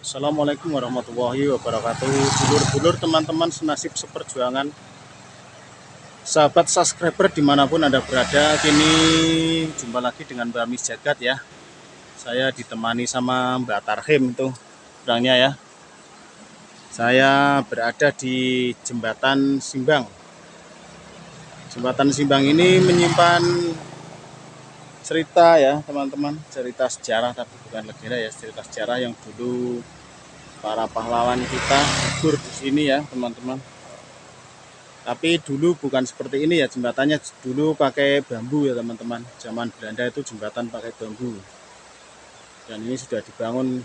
Assalamualaikum warahmatullahi wabarakatuh. Dulur-dulur, teman-teman senasib seperjuangan, sahabat subscriber dimanapun Anda berada. Kini jumpa lagi dengan Mbak Miss Jagat ya. Saya ditemani sama Mbak Tarhim itu orangnya ya. Saya berada di Jembatan Simbang. Jembatan Simbang ini menyimpan cerita ya teman-teman, cerita sejarah tapi bukan legenda ya, cerita sejarah yang dulu para pahlawan kita gugur di sini ya teman-teman. Tapi dulu bukan seperti ini ya jembatannya, dulu pakai bambu ya teman-teman. Zaman Belanda itu jembatan pakai bambu. Dan ini sudah dibangun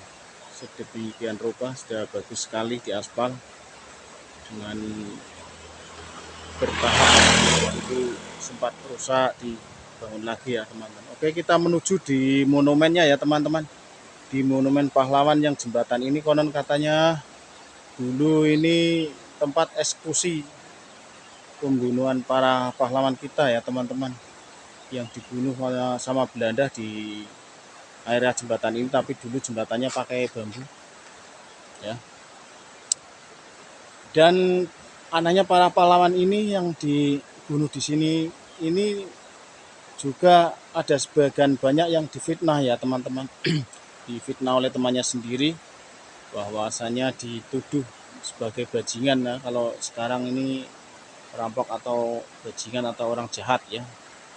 sedemikian rupa, sudah bagus sekali di aspal dengan bertahap. Itu sempat rusak dibangun lagi ya teman-teman. Oke, kita menuju di monumennya ya teman-teman. Di monumen pahlawan yang jembatan ini konon katanya dulu ini tempat eksekusi pembunuhan para pahlawan kita ya teman-teman, yang dibunuh sama Belanda di area jembatan ini. Tapi dulu jembatannya pakai bambu ya. Dan anehnya para pahlawan ini yang dibunuh di sini ini juga ada sebagian banyak yang difitnah ya teman-teman. Difitnah oleh temannya sendiri, bahwasanya dituduh sebagai bajingan ya. Kalau sekarang ini perampok atau bajingan atau orang jahat ya,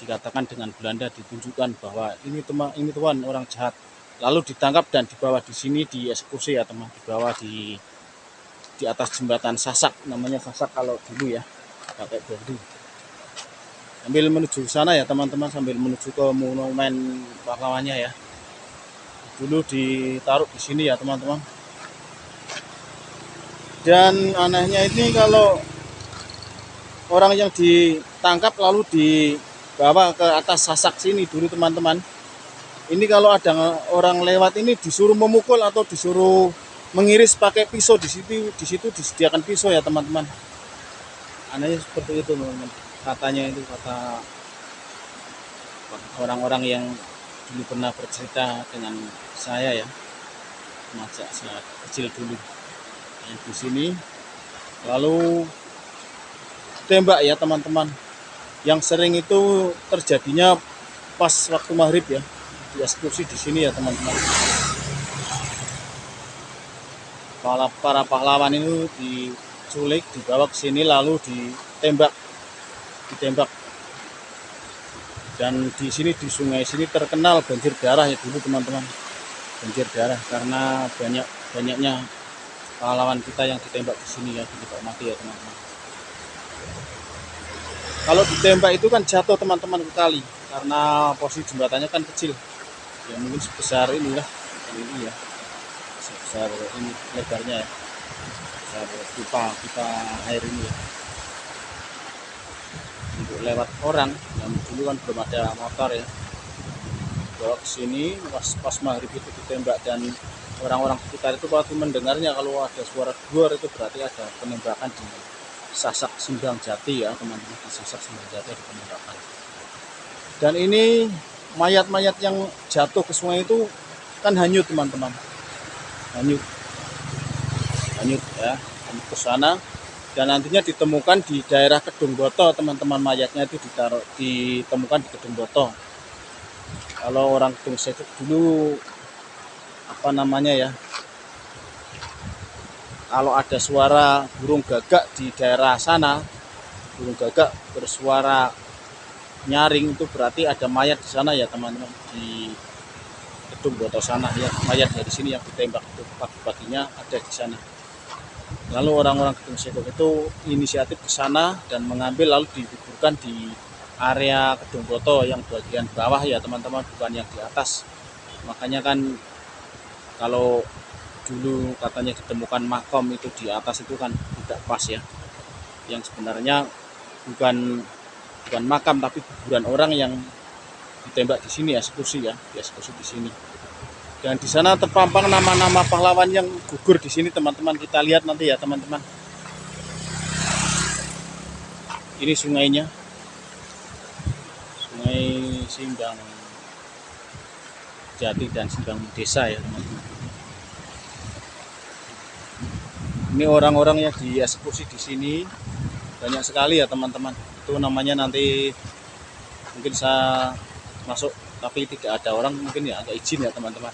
dikatakan dengan Belanda, ditunjukkan bahwa ini tuan orang jahat, lalu ditangkap dan dibawa di sini dieksekusi ya teman, dibawa di atas jembatan Sasak, namanya Sasak kalau dulu ya, pakai bambu. Sambil menuju ke sana ya teman-teman, sambil menuju ke monumen pahlawannya ya, dulu ditaruh di sini ya teman-teman. Dan anehnya ini kalau orang yang ditangkap lalu dibawa ke atas Sasak sini dulu teman-teman, ini kalau ada orang lewat ini disuruh memukul atau disuruh mengiris pakai pisau. Di situ disediakan pisau ya teman-teman. Anehnya seperti itu teman-teman. Katanya itu kata orang-orang yang dulu pernah bercerita dengan saya ya, masa saat kecil dulu yang di sini. Lalu tembak ya teman-teman, yang sering itu terjadinya pas waktu maghrib ya, dieksekusi di sini ya teman-teman. Para pahlawan itu diculik, dibawa ke sini lalu ditembak. Dan di sini, di sungai sini terkenal banjir darah ya dulu teman-teman. Banjir darah karena banyaknya pahlawan kita yang ditembak di sini ya, ditembak mati ya teman-teman. Kalau ditembak itu kan jatuh teman-teman ke kali, karena posisi jembatannya kan kecil ya, mungkin sebesar inilah ini ya, sebesar ini lebarnya ya, sebesar pipa air ini ya, untuk lewat orang. Yang dulu kan belum ada motor ya, bawa ke sini pas maghrib itu ditembak. Dan orang-orang sekitar itu waktu mendengarnya kalau ada suara duar itu berarti ada penembakan di Sasak Simbang Jati ya teman-teman. Di Sasak Simbang Jati ada penembakan. Dan ini mayat-mayat yang jatuh ke sungai itu kan hanyut teman-teman, hanyut ya, hanyut ke sana. Dan nantinya ditemukan di daerah Kedung Boto teman-teman, mayatnya itu ditemukan di Kedung Boto. Kalau orang Kedung Seduk dulu apa namanya ya, kalau ada suara burung gagak di daerah sana, burung gagak bersuara nyaring, itu berarti ada mayat di sana ya teman-teman, di Kedung Boto sana ya. Mayat dari sini yang ditembak itu pagi-paginya ada di sana. Lalu orang-orang Kedung Seduk itu inisiatif ke sana dan mengambil lalu dikuburkan di area Kedung Boto yang bagian bawah ya teman-teman, bukan yang di atas. Makanya kan kalau dulu katanya ditemukan makom itu di atas itu kan tidak pas ya. Yang sebenarnya bukan makam tapi kuburan orang yang ditembak di sini, eksekusi ya, dieksekusi di sini. Dan di sana terpampang nama-nama pahlawan yang gugur di sini teman-teman. Kita lihat nanti ya teman-teman. Ini sungainya, Sungai Simbang Jati dan Simbang Desa ya teman-teman. Ini orang-orang yang dieksekusi di sini banyak sekali ya teman-teman. Itu namanya nanti mungkin saya masuk tapi tidak ada orang, mungkin ya agak izin ya teman-teman.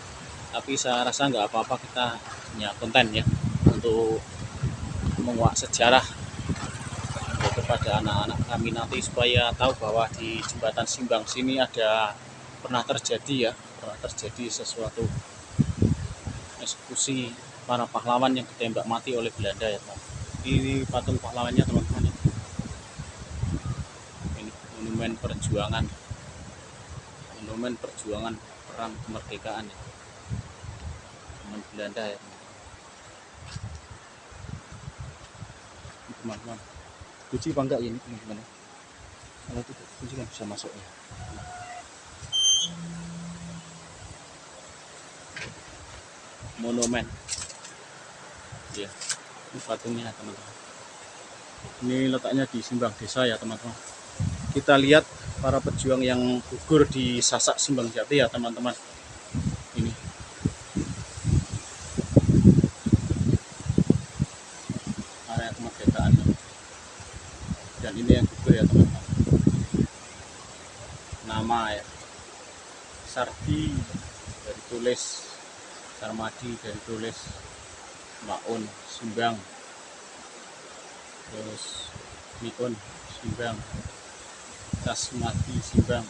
Tapi saya rasa nggak apa-apa, kita punya konten ya untuk menguak sejarah kepada anak-anak kami nanti supaya tahu bahwa di jembatan Simbang sini pernah terjadi sesuatu eksekusi para pahlawan yang ditembak mati oleh Belanda ya teman. Ini patung pahlawannya teman-teman. Ini monumen perjuangan perang kemerdekaan ya. Zaman Belanda ya teman-teman. Kunci apa enggak ini teman-teman? Kalau tidak kunci kan bisa masuk ya. Monumen ya, ini patungnya teman-teman. Ini letaknya di Simbang Desa ya teman-teman. Kita lihat para pejuang yang gugur di Sasak Simbang Jati ya teman-teman. Ini area kemerdekaan dan ini yang gugur ya teman-teman. Nama ya Sardi dari tulis, Sarmadi dari tulis, Maun Simbang, terus Miun Simbang, Kasmati Simbang,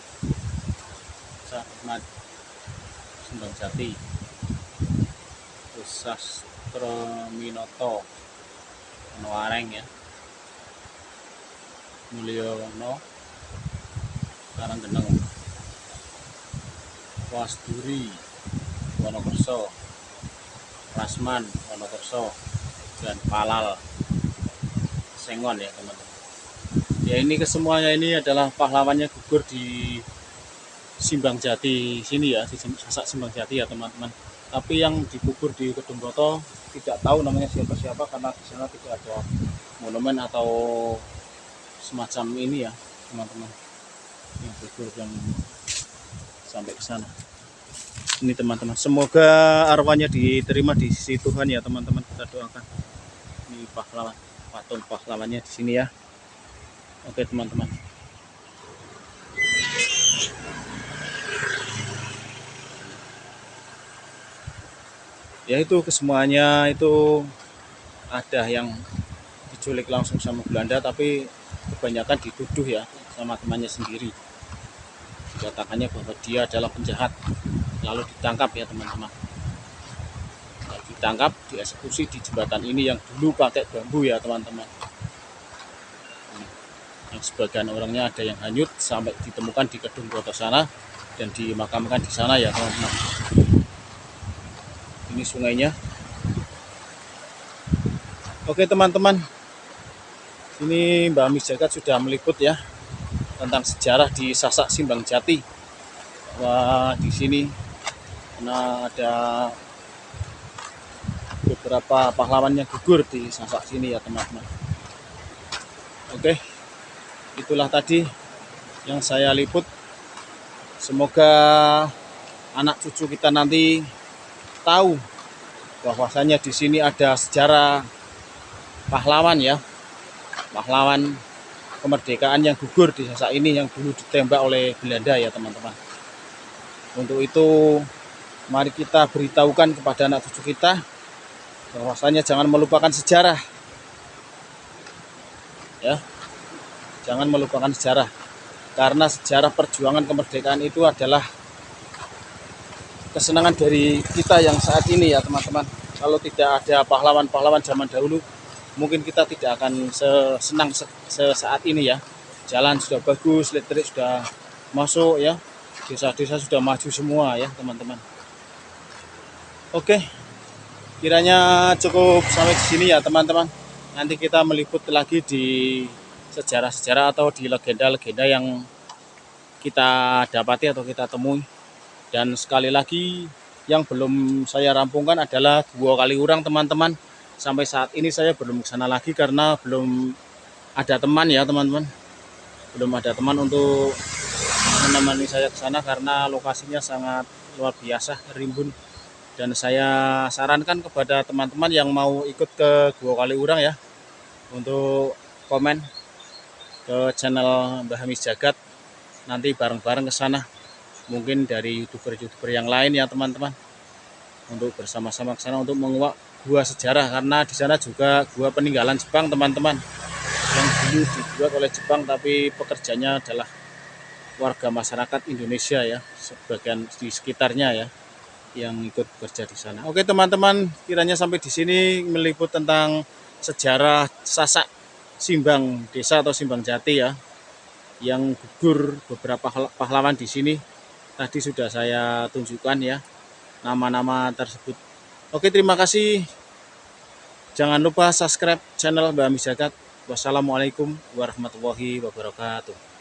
Sarmat Simbang Jati, terus Sastro Minoto Noareng ya, Mulyono Karanggeneng, Wasduri Wonokerso, Rasman Wonokerso, dan Palal Sengon ya teman-teman. Ya ini kesemuanya ini adalah pahlawannya gugur di Simbang Jati sini ya, di Sasak Simbang Jati ya teman-teman. Tapi yang dikubur di Kedungboto tidak tahu namanya siapa-siapa karena di sana tidak ada monumen atau semacam ini ya teman-teman. Yang gugur yang sampai ke sana. Ini teman-teman, semoga arwahnya diterima di sisi Tuhan ya teman-teman, kita doakan. Ini pahlawan, patung pahlawannya di sini ya. Oke teman-teman. Ya itu kesemuanya itu ada yang diculik langsung sama Belanda, tapi kebanyakan dituduh ya sama temannya sendiri. Dikatakannya bahwa dia adalah penjahat, lalu ditangkap ya teman-teman. Ditangkap, dieksekusi di jembatan ini yang dulu pakai bambu ya teman-teman. Yang sebagian orangnya ada yang hanyut sampai ditemukan di Kedungboto sana dan dimakamkan di sana ya teman-teman. Ini sungainya. Oke teman-teman, ini Mbak Amis Jagat sudah meliput ya tentang sejarah di Sasak Simbang Jati. Wah, di sini karena ada beberapa pahlawan yang gugur di Sasak sini ya teman-teman. Oke, itulah tadi yang saya liput. Semoga anak cucu kita nanti tahu bahwasanya di sini ada sejarah pahlawan ya, pahlawan kemerdekaan yang gugur di Sasak ini yang dulu ditembak oleh Belanda ya teman-teman. Untuk itu mari kita beritahukan kepada anak cucu kita bahwasanya jangan melupakan sejarah ya, jangan melupakan sejarah, karena sejarah perjuangan kemerdekaan itu adalah kesenangan dari kita yang saat ini ya teman-teman. Kalau tidak ada pahlawan-pahlawan zaman dahulu, mungkin kita tidak akan sesenang saat ini ya. Jalan sudah bagus, listrik sudah masuk ya, desa-desa sudah maju semua ya teman-teman. Oke, kiranya cukup sampai di sini ya teman-teman. Nanti kita meliput lagi di sejarah-sejarah atau di legenda-legenda yang kita dapati atau kita temui. Dan sekali lagi yang belum saya rampungkan adalah Gua Kaliurang teman-teman. Sampai saat ini saya belum ke sana lagi karena belum ada teman ya teman-teman. Belum ada teman untuk menemani saya ke sana karena lokasinya sangat luar biasa, rimbun. Dan saya sarankan kepada teman-teman yang mau ikut ke Gua Kaliurang ya, untuk komen ke channel Mbah Hamis Jagat, nanti bareng-bareng ke sana. Mungkin dari youtuber-youtuber yang lain ya teman-teman, untuk bersama-sama ke sana untuk menguak gua sejarah, karena di sana juga gua peninggalan Jepang teman-teman, yang dulu dibuat oleh Jepang tapi pekerjanya adalah warga masyarakat Indonesia ya, sebagian di sekitarnya ya, yang ikut bekerja di sana. Oke teman-teman, kiranya sampai di sini meliput tentang sejarah Sasak Simbang Desa atau Simbang Jati ya, yang gugur beberapa pahlawan di sini. Tadi sudah saya tunjukkan ya nama-nama tersebut. Oke, terima kasih. Jangan lupa subscribe channel Mbah Hamis Jagat. Wassalamualaikum warahmatullahi wabarakatuh.